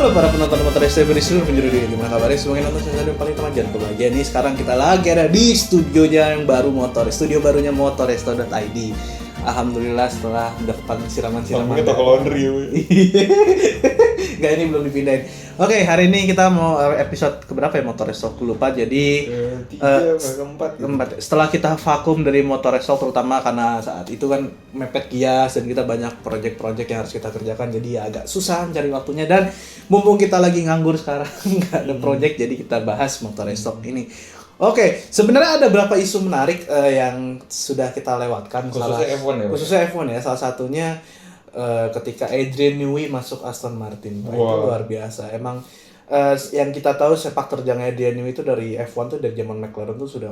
Halo para penonton motor STB di seluruh penjuru dunia, gimana kabarnya? Semoga nonton saya yang paling teman jangan kebahagiaan nih. Sekarang kita lagi ada di studionya yang baru studio barunya motoresto.id. Alhamdulillah setelah mendapatkan siraman-siraman. Toko laundry. Enggak, ini belum dipindahin. Oke, hari ini kita mau episode keberapa ya Motoresto? Aku lupa. Jadi keempat. Setelah kita vakum dari Motoresto, terutama karena saat itu kan mepet kias dan kita banyak project-project yang harus kita kerjakan, jadi ya agak susah mencari waktunya. Dan mumpung kita lagi nganggur sekarang, nggak ada project, jadi kita bahas Motoresto ini. Oke, sebenarnya ada beberapa isu menarik yang sudah kita lewatkan. Khususnya F1 ya. Salah satunya ketika Adrian Newey masuk Aston Martin. Itu luar biasa. Emang yang kita tahu sepak terjangnya Adrian Newey itu dari F1 tuh dari zaman McLaren tuh sudah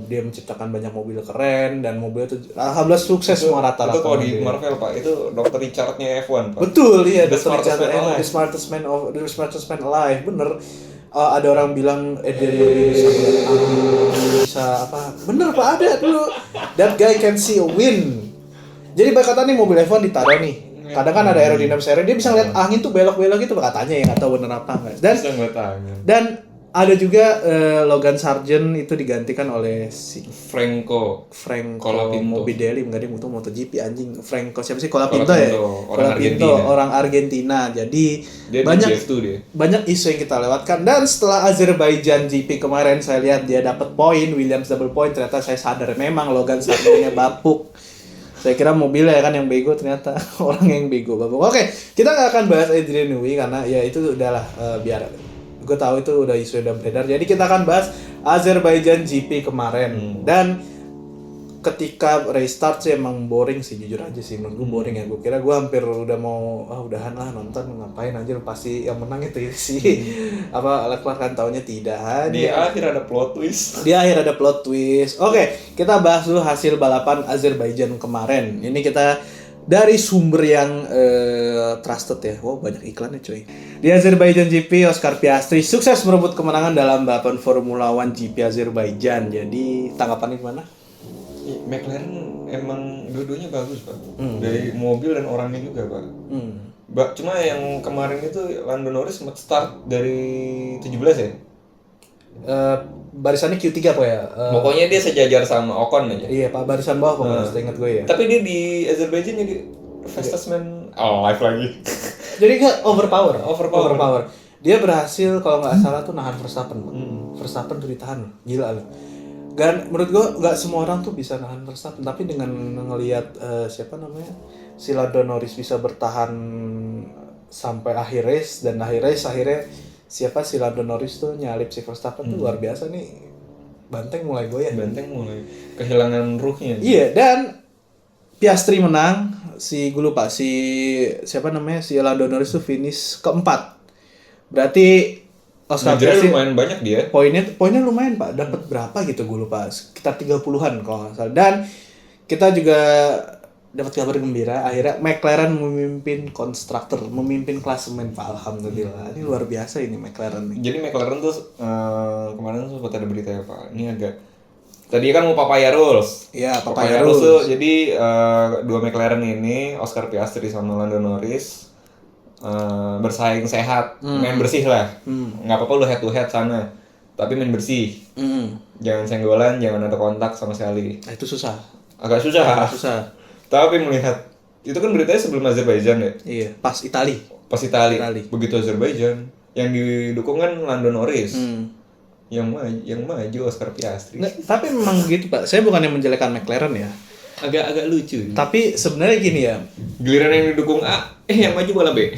dia menciptakan banyak mobil keren dan mobil itu alhamdulillah sukses semua rata-rata. Itu kalau di Marvel Pak, itu Dr. Richard-nya F1 Pak. Betul, iya. The smartest man alive, bener. Ada orang bilang Adrian Newey bisa apa? Bener Pak, ada dulu. That guy can see a win. Jadi katanya nih mobil F1 ditaruh nih. Kadang kan ada aerodinamis dia bisa ngeliat angin tuh belok-belok gitu katanya ya, nggak tahu bener apa enggak. Dan ada juga Logan Sargent itu digantikan oleh si Franco Morbidelli, enggak, dia MotoGP anjing. Franco siapa sih? Colapinto ya? Orang Argentina. Jadi dia banyak isu yang kita lewatkan. Dan setelah Azerbaijan GP kemarin saya lihat dia dapat poin, Williams double point, ternyata saya sadar memang Logan Sargentnya bapuk. Saya kira mobilnya kan yang bego, ternyata orang yang bego bapuk. Oke, kita nggak akan bahas Adrian Newey karena ya itu udahlah, biar gue tahu itu udah isu udah beredar. Jadi kita akan bahas Azerbaijan GP kemarin. Dan ketika restart sih emang boring sih, jujur aja sih menurut gue boring ya. Gue kira gue hampir udah mau udahan lah nonton, ngapain aja pasti yang menang itu sih Leclerc kan, taunya tidak. Di akhir ada plot twist. Oke, kita bahas dulu hasil balapan Azerbaijan kemarin. Ini kita dari sumber yang trusted ya. Wow, banyak iklannya coy. Di Azerbaijan GP, Oscar Piastri sukses merebut kemenangan dalam balapan Formula One GP Azerbaijan. Jadi tanggapannya gimana? McLaren emang dua-duanya bagus Pak. Dari mobil dan orangnya juga Pak. Cuma yang kemarin itu Lando Norris sempat start dari 17 ya? Barisannya Q3 apa ya? Pokoknya dia sejajar sama Ocon aja. Iya Pak, barisan bawah kalau ingat gue ya. Tapi dia di Azerbaijan jadi fastest man alive lagi. Jadi kan overpower. Dia berhasil kalau nggak salah tuh nahan Verstappen. Verstappen tuh ditahan, gila loh. Dan menurut gue nggak semua orang tuh bisa nahan Verstappen, tapi dengan ngelihat si Lando Norris bisa bertahan sampai akhir race, dan akhirnya si Lando Norris tuh nyalip si Verstappen tuh luar biasa nih. Banteng mulai kehilangan ruhnya. Iya, dan Piastri menang, si Lando Norris tuh finish keempat. Berarti Oscar Piastri lumayan banyak dia. Poinnya lumayan Pak. Dapat berapa gitu gue lupa. Sekitar 30-an kalau nggak salah. Dan kita juga dapat kabar gembira. Akhirnya McLaren memimpin klasemen Pak. Alhamdulillah. Ini luar biasa ini McLaren nih. Jadi McLaren tuh kemarin tuh sempat ada berita ya Pak. Ini agak tadi kan mau Papaya Rules. Iya, Papaya Rules tuh. Jadi dua McLaren ini, Oscar Piastri sama Lando Norris, bersaing sehat, main bersih lah. Nggak apa-apa lu head to head sana, tapi main bersih. Jangan senggolan, jangan ada kontak sama sekali. Itu susah. Agak susah. Tapi melihat itu kan beritanya sebelum Azerbaijan ya. Iya, pas Itali. Begitu Azerbaijan, yang didukung kan Lando Norris. Yang maju Oscar Piastri. Nggak, tapi memang begitu Pak. Saya bukan yang menjelekan McLaren ya. Agak lucu. Tapi sebenarnya gini ya. Giliran yang didukung A, yang maju bola B.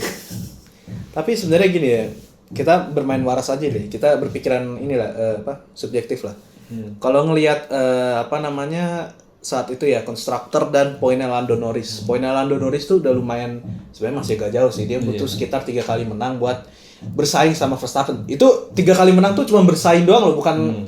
Tapi sebenarnya gini ya. Kita bermain waras aja deh. Kita berpikiran subjektif lah. Kalau ngelihat saat itu ya konstruktor dan poinnya Lando Norris. Poinnya Lando Norris tuh udah lumayan, sebenarnya masih agak jauh sih. Dia butuh sekitar 3 kali menang buat bersaing sama Verstappen. Itu 3 kali menang tuh cuma bersaing doang loh, bukan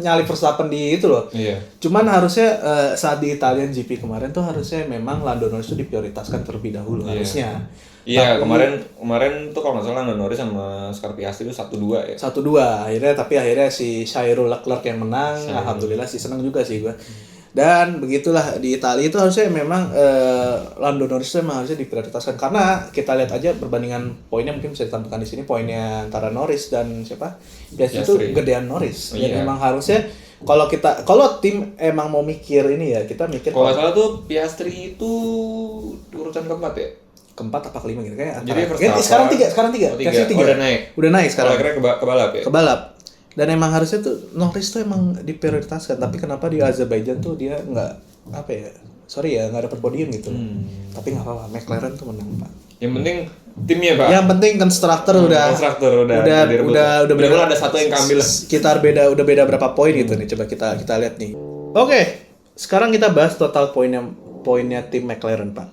nyalip Verstappen di itu loh. Cuman harusnya saat di Italian GP kemarin tuh harusnya memang Lando Norris tuh diprioritaskan terlebih dahulu harusnya. Iya, kemarin tuh kalau nggak salah Lando Norris sama Oscar Piastri itu 1-2 ya. 1-2 akhirnya si Charles Leclerc yang menang. Alhamdulillah sih, senang juga sih gue. Dan begitulah di Italia itu harusnya memang Lando Norris itu memang harusnya diprioritaskan karena kita lihat aja perbandingan poinnya mungkin bisa ditampilkan di sini poinnya antara Norris dan siapa? Piastri itu gedean Norris. Dan memang harusnya kalau tim emang mau mikir ini ya kita mikir. Kalau nggak salah tuh Piastri itu urutan keempat ya. Keempat apa kelima gitu kayak. Jadi sekarang tiga. Piastri 3. Udah naik sekarang. Akhirnya ke balap ya. Ke balap. Dan emang harusnya tuh Norris tuh emang diprioritaskan, tapi kenapa di Azerbaijan tuh dia nggak apa ya? Sorry ya nggak dapet podium gitu. Tapi nggak apa-apa, McLaren tuh menang Pak. Yang penting timnya Pak. Yang penting konstruktor udah ada satu yang kambil. Sekitar udah beda berapa poin gitu nih. Coba kita lihat nih. Oke, sekarang kita bahas total poinnya tim McLaren Pak.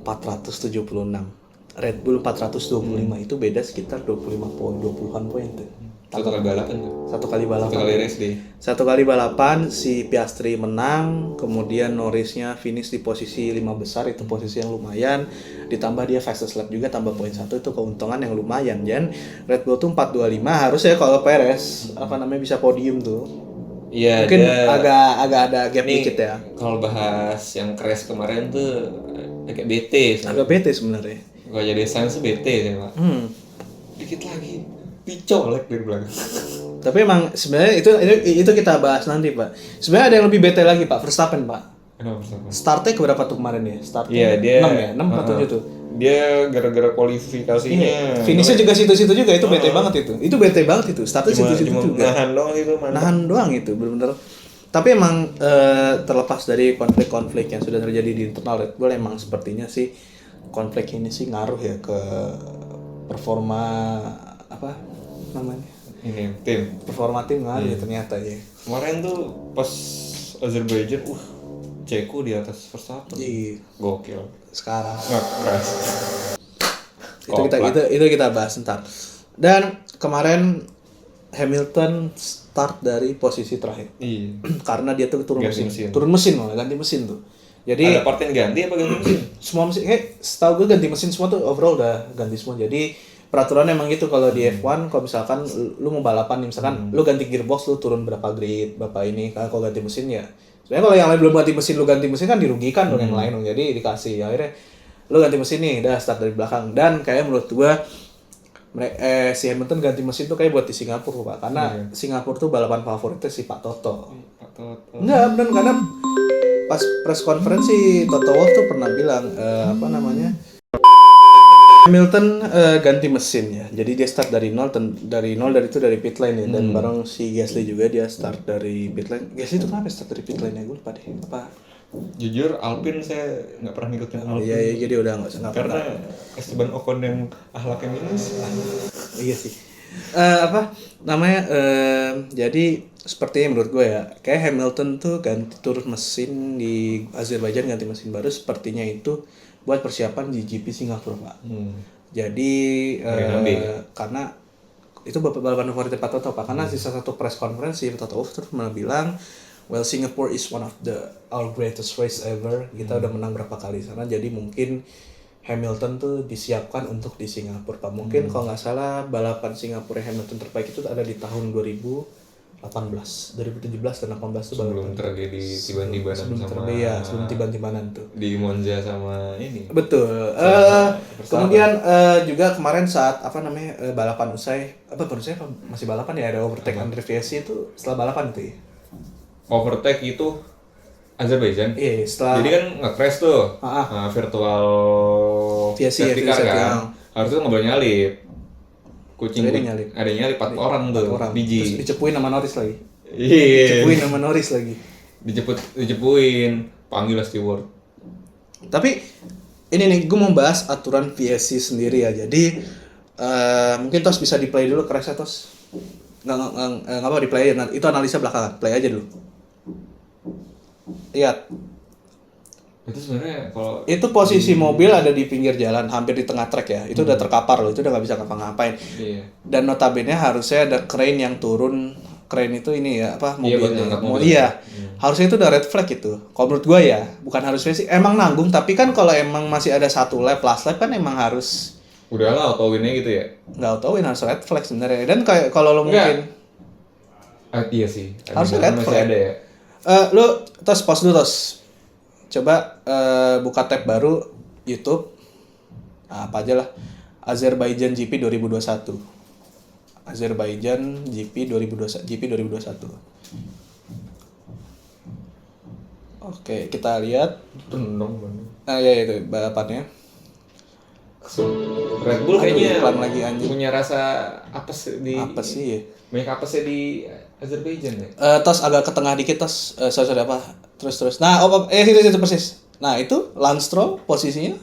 476. Red Bull 425 itu beda sekitar 25 poin, 20-an poin tuh. Satu kali balapan tuh. Satu kali race day. Satu kali balapan si Piastri menang, kemudian Norrisnya finish di posisi 5 besar, itu posisi yang lumayan. Ditambah dia fastest lap juga tambah poin 1 itu keuntungan yang lumayan. Dan Red Bull tuh 425 harusnya kalau Perez bisa podium tuh. Iya, mungkin agak ada gap dikit ya. Kalau bahas yang crash kemarin tuh agak bete. Agak bete sebenarnya. Kalau jadi Sainz tuh bete sih, Pak. Dikit lagi picolek dari belakang. Tapi emang sebenarnya itu kita bahas nanti Pak. Sebenarnya ada yang lebih bete lagi Pak, Verstappen Pak. Kenapa Verstappen? Startnya keberapa tuh kemarin ya? Iya, dia 6 ya? 6 atau 7 tuh? Dia gara-gara kualifikasinya. Finishnya juga situ-situ juga, itu bete banget itu. Itu bete banget itu, startnya situ-situ juga. Nahan doang itu, benar-benar. Tapi emang terlepas dari konflik-konflik yang sudah terjadi di internal Red Bull, emang sepertinya sih konflik ini sih ngaruh ya ke performa performa tim ngaruh ya ternyata ya. Kemarin tuh pas Azerbaijan Ceko di atas Verstappen. Iya. Gokil. Sekarang. Keras. Itu kita bahas ntar. Dan kemarin Hamilton start dari posisi terakhir. Iya. Karena dia tuh turun mesin malah ganti mesin tuh. Jadi ada part yang ganti apa ganti mesin? Semua mesin setahu gue ganti mesin semua tuh overall udah ganti semua. Jadi peraturan emang gitu kalau di F1 kalau misalkan lu mau balapan nih misalkan lu ganti gearbox lu turun berapa grade, berapa ini. Kalau ganti mesin ya sebenarnya kalau yang lain belum ganti mesin kan dirugikan dong yang lain dong. Jadi dikasih akhirnya lu ganti mesin nih udah start dari belakang. Dan kayak menurut gua si Hamilton ganti mesin tuh kayak buat di Singapura Pak. Karena Singapura tuh balapan favoritnya si Pak Toto. Enggak bener karena pas press konferensi Toto Wolff tuh pernah bilang Hamilton ganti mesin ya. Jadi dia start dari nol dari pit lane ya. Dan bareng si Gasly juga dia start dari pit lane. Gasly itu kenapa start dari pit lane ya? Gue lupa deh. Apa? Jujur Alpine saya nggak pernah ngikutin Alpine. Iya, jadi udah nggak karena Esteban Ocon yang ahlaknya minus. Iya sih. Jadi sepertinya menurut gue ya, kayak Hamilton tuh turun mesin di Azerbaijan ganti mesin baru sepertinya itu buat persiapan di GP Singapura Pak. Jadi karena itu balapan favorit Pak Toto Pak. Karena di salah satu press conference Toto Wolff terus bilang, well Singapore is one of our greatest race ever. Kita udah menang berapa kali sana. Jadi mungkin Hamilton tuh disiapkan untuk di Singapura Pak. Mungkin kalau nggak salah balapan Singapura Hamilton terbaik itu ada di tahun 2017 dan 18 tuh sebelum terjadi sebelum tiban-tibanan tuh di Monza sama ini. Betul. Kemudian juga kemarin saat balapan usai masih balapan ya, ada overtake Andre Viesi itu setelah balapan itu ya. Overtake itu Azerbaijan. Iya, setelah jadi kan nge-crash tuh. Virtual safety car kan. Harusnya nggak boleh nyalip. Kucing ada nyalip 4 orang tuh biji. Terus dicepuin sama Norris lagi. Iya. Dicepuin panggil lah steward. Tapi ini nih gue mau bahas aturan VSC sendiri ya. Jadi mungkin Tos bisa di play dulu crashnya Tos. Nggak apa di play, itu analisa belakangan, play aja dulu. Lihat. Itu sebenarnya kalau itu posisi mobil ada di pinggir jalan, hampir di tengah trek ya. Itu udah terkapar loh, itu udah nggak bisa ngapa-ngapain. Iya. Dan notabene harusnya ada crane yang turun. Crane itu ini ya mobil. Iya. Harusnya itu udah red flag itu. Kalau menurut gua ya, bukan harusnya sih. Emang nanggung, tapi kan kalau emang masih ada 1 lap, last lap kan emang harus. Udahlah auto win-nya gitu ya. Nggak auto win, harus red flag sebenarnya. Dan kayak kalau lo mungkin iya sih. harusnya red flag. Ada ya. Lu tos pause dulu tos. Coba buka tab baru YouTube. Apa aja lah. Azerbaijan GP 2021. Azerbaijan GP 2021. Oke, kita lihat. Ya itu balapannya. Red Bull kayaknya lagi punya rasa apes ya? Banyak apesnya di Azerbaijan ya? Tos agak ke tengah dikit tos. Sorry apa? Terus. Nah, itu persis. Nah, itu Lance Stroll posisinya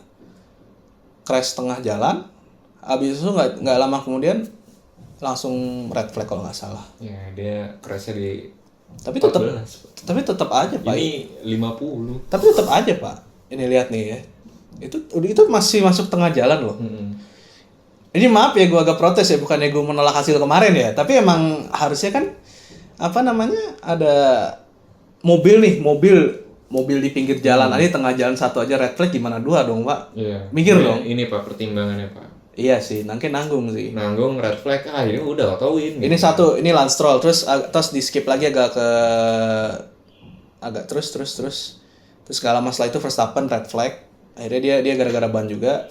crash tengah jalan. Habis itu nggak lama kemudian langsung red flag kalau nggak salah. Ya, dia crashnya di tapi tetap aja Pak. Ini 50. Tapi tetap aja Pak. Ini lihat nih ya. Itu masih masuk tengah jalan loh. Ini maaf ya, gue agak protes ya, bukannya gue menolak hasil kemarin ya, tapi emang harusnya kan ada mobil di pinggir jalan, ini tengah jalan satu aja red flag, gimana dua dong Pak? Iya. Mikir dong. Ini Pak pertimbangannya Pak. Iya sih, nanggung sih. Nanggung red flag ini udah autoin. Ini satu, ini Lance Stroll, terus di skip lagi agak terus gak lama setelah itu Verstappen red flag. Akhirnya dia gara-gara ban juga.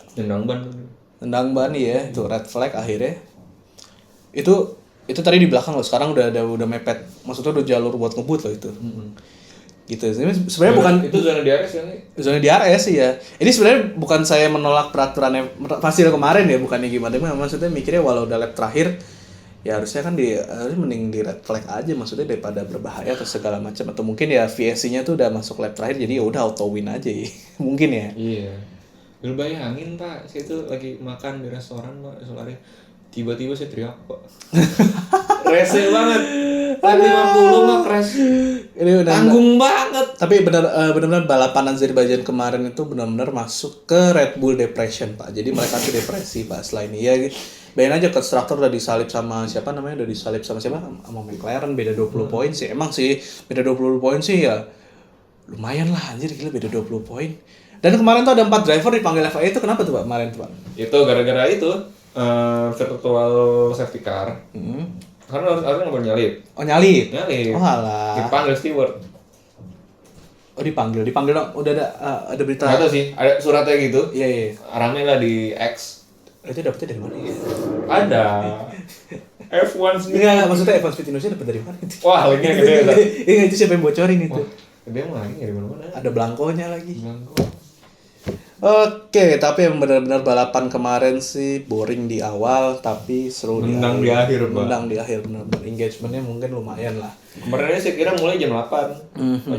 Tendang ban ya, itu red flag akhirnya. Itu tadi di belakang loh, sekarang udah mepet. Maksudnya udah jalur buat ngebut loh itu. Gitu. Sebenarnya bukan itu zona DRS kan? Zona DRS sih ya. Ini sebenarnya bukan saya menolak peraturannya hasil kemarin ya, bukannya gimana. Maksudnya mikirnya walau udah lap terakhir ya harusnya kan harusnya mending di red flag aja, maksudnya daripada berbahaya atau segala macam, atau mungkin ya VSC-nya tuh udah masuk lap terakhir jadi ya udah auto win aja ya. Mungkin ya. Iya. Lu bayangin Pak, saya tuh lagi makan di restoran Pak, soalnya tiba-tiba saya teriak Pak. Rese banget. Lap 50 mah crash. Ini tanggung banget. Tapi benar-benar balapan Azerbaijan kemarin itu benar-benar masuk ke Red Bull depression Pak. Jadi mereka tuh depresi Pak setelah ini ya. Bayangin aja konstruktor udah disalip sama siapa? Sama McLaren, beda 20 poin sih. Emang sih beda 20 poin sih ya. Lumayan lah anjir, gila beda 20 poin. Dan kemarin tuh ada 4 driver dipanggil FIA, itu kenapa tuh Pak kemarin tuh Pak? Itu gara-gara itu virtual safety car. Karena harusnya nggak boleh nyalip. Oh nyalip? Oh alah. Dipanggil steward. Oh dipanggil dong. Udah ada berita. Nggak tahu sih, ada suratnya gitu. Iya. Rame lah di X. Itu dapetnya dari mana ya? Ada. F1 sendiri. Enggak, maksudnya F1 Speed Indonesia dapat dari mana itu? Wah, linknya gede lah. Iya, itu siapa yang bocorin itu? Gede mah lagi dari mana-mana. Ada belangkonya lagi. Oke, tapi yang benar-benar balapan kemarin sih boring di awal, tapi seru Menang di akhir, Pak. Menang di akhir, benar-benar engagementnya mungkin lumayan lah. Kemarin saya kira mulai jam 8,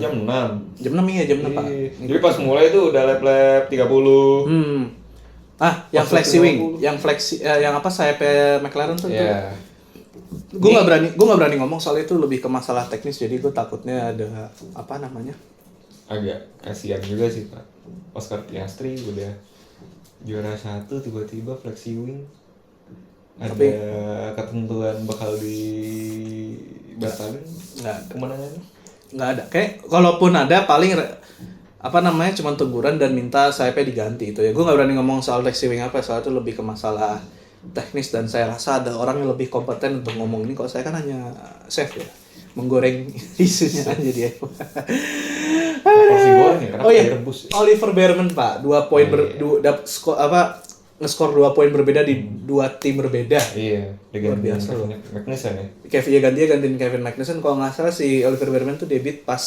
jam 6. Jam 6 iya, jam 6 Pak. Jadi pas mulai itu udah lap-lap 30. Yang flexi wing, yang apa sayapnya McLaren tuh. Iya. Gue nggak berani ngomong soal itu, lebih ke masalah teknis, jadi gue takutnya ada apa namanya. Agak kasihan juga sih Pak. Oscar Piastri udah juara 1 tiba-tiba flexi wing. Ada ketentuan bakal dibatalin? Nggak ada. Kemenangannya? Nggak ada. Kayak kalaupun ada paling cuma teguran dan minta sayapnya diganti itu ya. Gue nggak berani ngomong soal flexi wing apa, soal itu lebih ke masalah teknis, dan saya rasa ada orang yang lebih kompeten untuk ngomong ini. Kalau saya kan hanya chef ya, menggoreng isunya aja dia. Porsi goreng ya, karena direbus. Oliver Bearman Pak, 2 poin ngeskor 2 poin berbeda di 2 tim berbeda. Iya, luar biasa loh. Magnussen ya. Gantiin Kevin Magnussen. Kalau nggak salah si Oliver Bearman tuh debut pas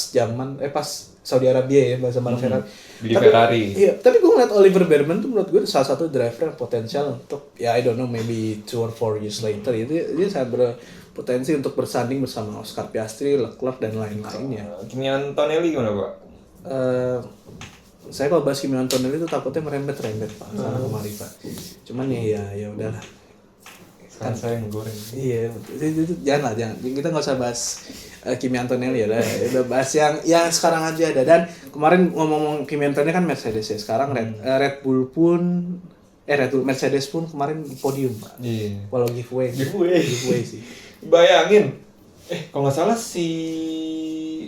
Saudi Arabia ya, bahasa Ferrari. Di Ferrari. Iya, tapi gue ngeliat Oliver Bearman tuh menurut gue salah satu driver yang potensial untuk ya I don't know, maybe 2 or 4 years later dia sangat berpotensi untuk bersanding bersama Oscar Piastri, Leclerc dan lain-lainnya. Kimi Antonelli gimana Pak? Saya kalau bahas Kimi Antonelli itu takutnya merembet Pak sana kemari Pak. Cuman ya udahlah. Kan saya ngegoreng. Iya, itu jangan. Kita nggak usah bahas Kimi Antonelli ya. Udah bahas yang sekarang aja ada. Dan kemarin ngomong Kimi Antonelli kan Mercedes ya. Sekarang Red Bull Mercedes pun kemarin podium Pak. Iya. Walau giveaway sih. Bayangin. Kalau nggak salah si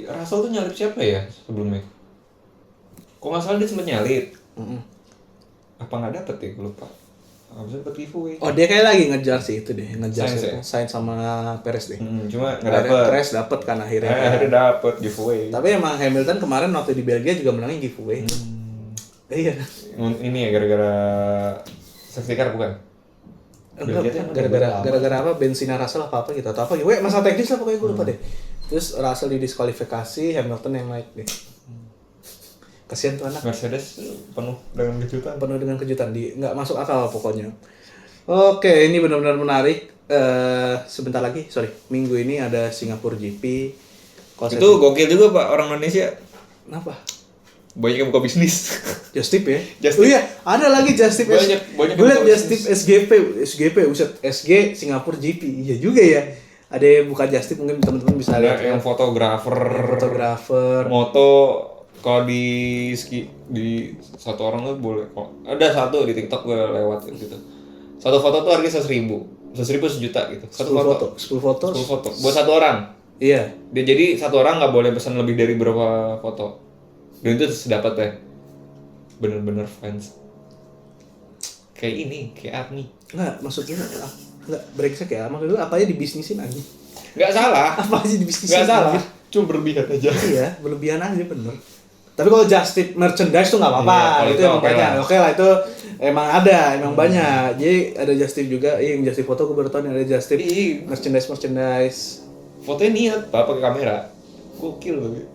Russell tuh nyalip siapa ya sebelumnya? Kalau nggak salah dia sempat nyalip. Apa nggak dapet ya, gue lupa. Habis itu dapat giveaway. Oh dia kayak lagi ngejar sih itu deh, ngejar Sainz itu. ya? Sainz sama Perez deh. Cuma nggak Akhirnya dapet. Perez dapet kan akhirnya. Akhirnya dapet giveaway. Tapi emang Hamilton kemarin waktu di Belgia juga menangin giveaway. Iya. Ini ya gara-gara safety car bukan? Enggak, Belgia tuh gara-gara apa bensinnya Russell apa gitu atau apa gitu. Weh, masalah teknis lah pokoknya gue lupa deh. Terus Russell didiskualifikasi, Hamilton yang naik deh. Kasihan tuh anak. Mercedes penuh dengan kejutan. Penuh dengan kejutan, nggak masuk akal pokoknya. Oke, ini benar-benar menarik. Sebentar lagi, minggu ini ada Singapura GP. Itu gokil juga Pak orang Indonesia. Kenapa? Banyak yang buka bisnis. Just Tip ya? Just Oh Tip. iya, ada lagi Just Tip. Banyak Gue liat yang buka Just Tip SGP, buset, SG Singapura GP. Iya juga ya. Ada yang buka Just Tip, mungkin teman-teman bisa lihat. Ada yang fotografer. Moto kalau di satu orang tuh boleh kok. Ada satu di TikTok gue lewat gitu. Satu foto tuh harganya 100.000. 100.000 sejuta gitu. Satu 10 foto. 10 foto. Buat satu orang. Iya. Jadi satu orang nggak boleh pesan lebih dari berapa foto. Dan itu sedapat ya. Bener-bener fans. Kayak army. Enggak, maksudnya enggak brengsek ya. Maksud lu apa aja dibisnisin aja. Nggak salah. Apa aja dibisnisin. Nggak salah. aja. Cuma berlebihan aja. Iya, berlebihan aja bener. Tapi kalau Just Tip merchandise tuh nggak apa-apa, Iya, itu kalau emang oke banyak. lah. Oke lah itu emang banyak. Jadi ada Just Tip juga, yang Just Tip foto gue baru tahu nih ada Just Tip Iya. merchandise. Fotonya niat Pak pakai kamera. Gokil tapi.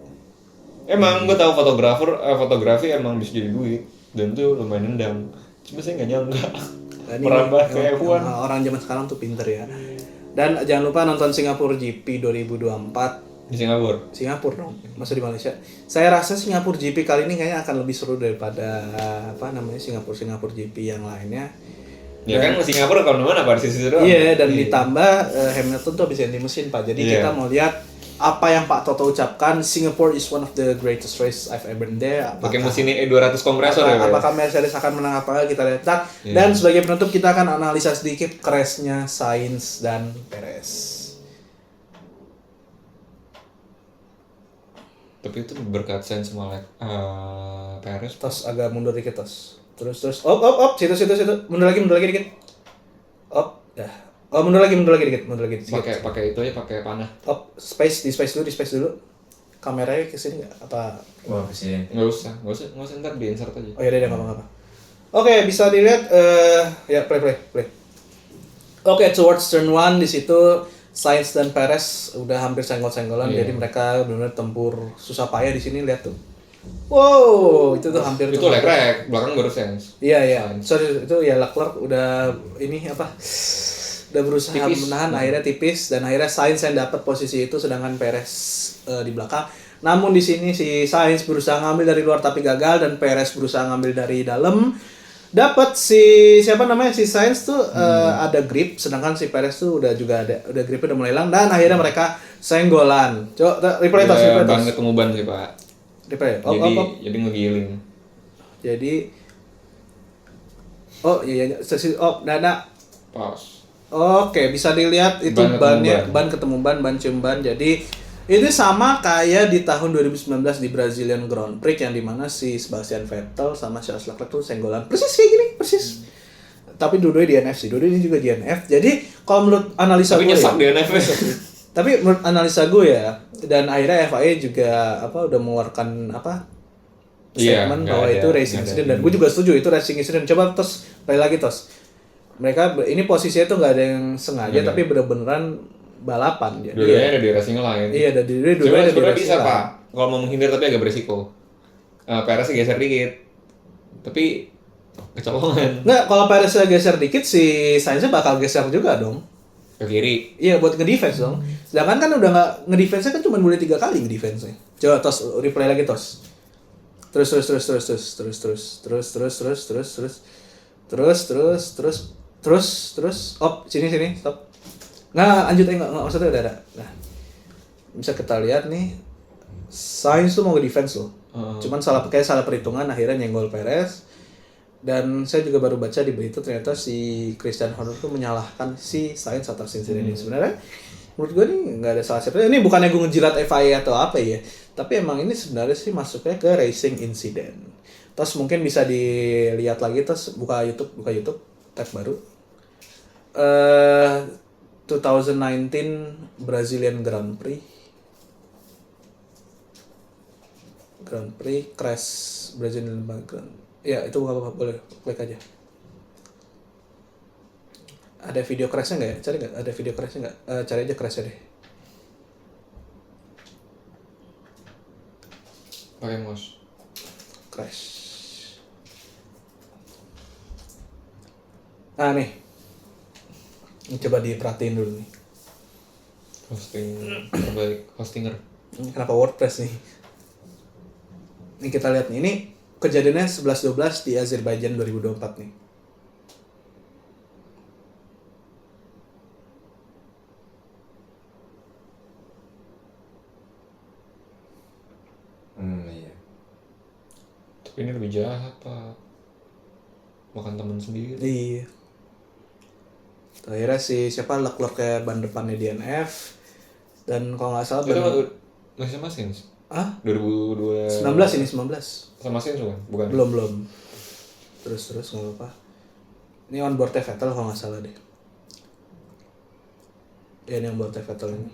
Emang gue tahu fotografi emang bisa jadi duit dan tuh lumayan nendang. Cuma saya nggak nyangka. Nah, ini Merambah ke emang F1. orang zaman sekarang tuh pinter ya. Dan jangan lupa nonton Singapura GP 2024. Di Singapura. Singapura dong, masa di Malaysia. Saya rasa Singapura GP kali ini kayaknya akan lebih seru daripada Singapura GP yang lainnya. Ya kan Singapura kalau mana pada sisi doang. Iya, dan ditambah Hamilton tuh habis ganti mesin Pak. Jadi Iya. kita mau lihat apa yang Pak Toto ucapkan. Singapore is one of the greatest race I've ever been there. Pakai mesin E200 kompresor ya. Pak? Apakah Mercedes akan menang apa? Kita lihat. Dan sebagai penutup kita akan analisa sedikit crash-nya Sainz dan Perez. Tapi itu berkat Sainz sama Perez. Tos agak mundur dikit tos. Terus op situ mundur lagi dikit. Op dah. Oh mundur lagi dikit. Pakai itu ya pakai panah. Op di space dulu. Kameranya ke sini enggak apa? Wah, presiden. Nggak usah ntar di insert aja. Oh iya deh enggak apa-apa. Oke, bisa dilihat ya play. Oke, towards turn 1 di situ Sainz dan Perez udah hampir senggol-senggolan, jadi mereka benar-benar tempur susah payah di sini, lihat tuh. Wow, itu tuh hampir Itu Leclerc, belakang baru Sainz. Iya. Sorry, itu ya Leclerc udah udah berusaha Tipis. menahan, akhirnya tipis dan akhirnya Sainz yang dapat posisi itu sedangkan Perez di belakang. Namun di sini si Sainz berusaha ngambil dari luar tapi gagal dan Perez berusaha ngambil dari dalam. Dapat si Sainz tuh ada grip, sedangkan si Perez tuh udah gripnya udah mulai hilang dan akhirnya mereka senggolan. Coba replay tos. Ban ketemu ban sih Pak. Replay. Jadi ngegiling. Jadi Nana. Pas. Oke, bisa dilihat itu ban ketemu ban cium ban. Jadi ini sama kayak di tahun 2019 di Brazilian Grand Prix yang dimana si Sebastian Vettel sama Charles Leclerc tuh senggolan persis kayak gini, persis. Tapi dua-duanya DNF sih, dua-duanya ini juga DNF. Jadi kalau menurut analisa Tapi gue nyesek DNF. tapi menurut analisa gue ya, dan akhirnya FIA juga udah mengeluarkan statement bahwa itu racing incident dan gue juga setuju itu racing incident. Coba terus play lagi tos. Mereka ini posisinya tuh nggak ada yang sengaja tapi bener-beneran balapan. Jadi Dua-duanya ada di racing lain. Iya, dua-duanya ada di Sebenarnya racing bisa lain. Pak. Kalau mau menghindar tapi agak beresiko. Perez geser dikit. Tapi kecolongan Nggak, kalau Perez geser dikit si Sainz bakal geser juga dong. ke kiri. Iya, buat ngedefense dong. Sedangkan kan udah nggak ngedefense kan cuma boleh 3 kali ngedefense. Coba tos replay lagi tos. Terus. Op, sini stop. Nggak, lanjut nggak maksudnya udah ada. Nah, bisa kita lihat nih, Sainz tuh mau nge-defense loh. Cuman salah perhitungan akhirnya nyenggol Perez. Dan saya juga baru baca di berita ternyata si Christian Horner tuh menyalahkan si Sainz atas insiden ini. Sebenarnya menurut gue nih nggak ada salah siapa. Ini bukannya gue ngejilat FIA atau apa ya, tapi emang ini sebenarnya sih masuknya ke racing incident. Terus mungkin bisa dilihat lagi, terus buka YouTube. tab baru. 2019 Brazilian Grand Prix. Grand Prix crash Brazilian Grand. Ya, itu nggak apa-apa, boleh klik aja. Ada video crashnya nggak ya? Cari nggak? Ada video crashnya nggak? Cari aja crashnya deh. Pakai mouse. Crash. Nah nih, ini coba diperhatiin dulu nih. Hosting terbaik, hostinger. Kenapa WordPress nih? Ini kita lihat nih, ini kejadiannya 11-12 di Azerbaijan 2024 nih. Iya. Tapi ini lebih jahat pak, makan teman sendiri. Iya. Akhirnya si siapa lek-lek kayak ban depannya DNF dan kalau nggak salah Itu ban... masih sama Sins? Ah? 2002. 19 ini 19. Sama Sins bukan? Belum. Terus nggak apa-apa. Ini onboardnya Vettel kalau nggak salah deh. Ya ini onboardnya Vettel ini.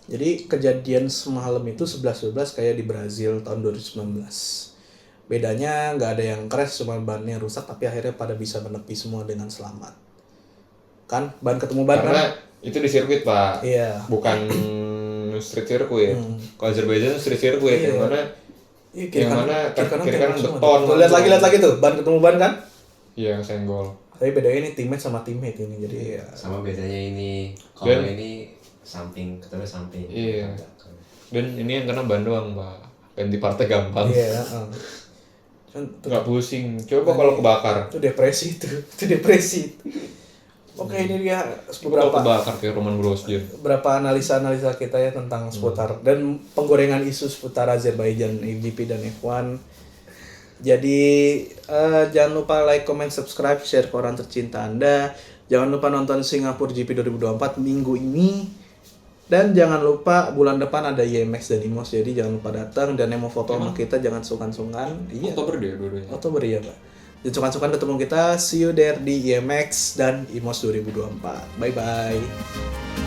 Jadi kejadian semalam itu 11-12 kayak di Brazil tahun 2019. Bedanya nggak ada yang crash, cuma bannya rusak, tapi akhirnya pada bisa menepi semua dengan selamat. Kan? Ban ketemu ban Karena kan? itu di sirkuit pak, Iya. bukan street circuit. Kalau Azerbaijan street circuit, Iya. yang mana Iya, yang mana kiri kanan tembak semua. beton. Tuh, lihat lagi tuh, ban ketemu ban kan? Iya, senggol. Tapi bedanya ini teammate sama teammate ini, jadi ya. Sama bedanya ini, kalau Dan- ini samping, ketemu samping. Iya. Dan ini yang kena ban doang pak, ganti partai gampang. Iya. Kan Nggak pusing. Coba kalau kebakar. itu depresi itu depresi. Oke, ini dia Coba kalau beberapa kebakar kayak Roman Grosjean. berapa analisa kita ya tentang seputar dan penggorengan isu seputar Azerbaijan GP dan F1. Jadi jangan lupa like, comment, subscribe, share ke orang tercinta Anda. Jangan lupa nonton Singapura GP 2024 minggu ini. Dan jangan lupa bulan depan ada IMX dan IMOS, jadi jangan lupa datang. Dan yang mau foto sama kita jangan sungkan-sungkan. Iya. Oktober dia dua-duanya. Oktober ya Pak. Dan sungkan-sungkan ketemu kita. See you there di IMX dan IMOS 2024. Bye-bye.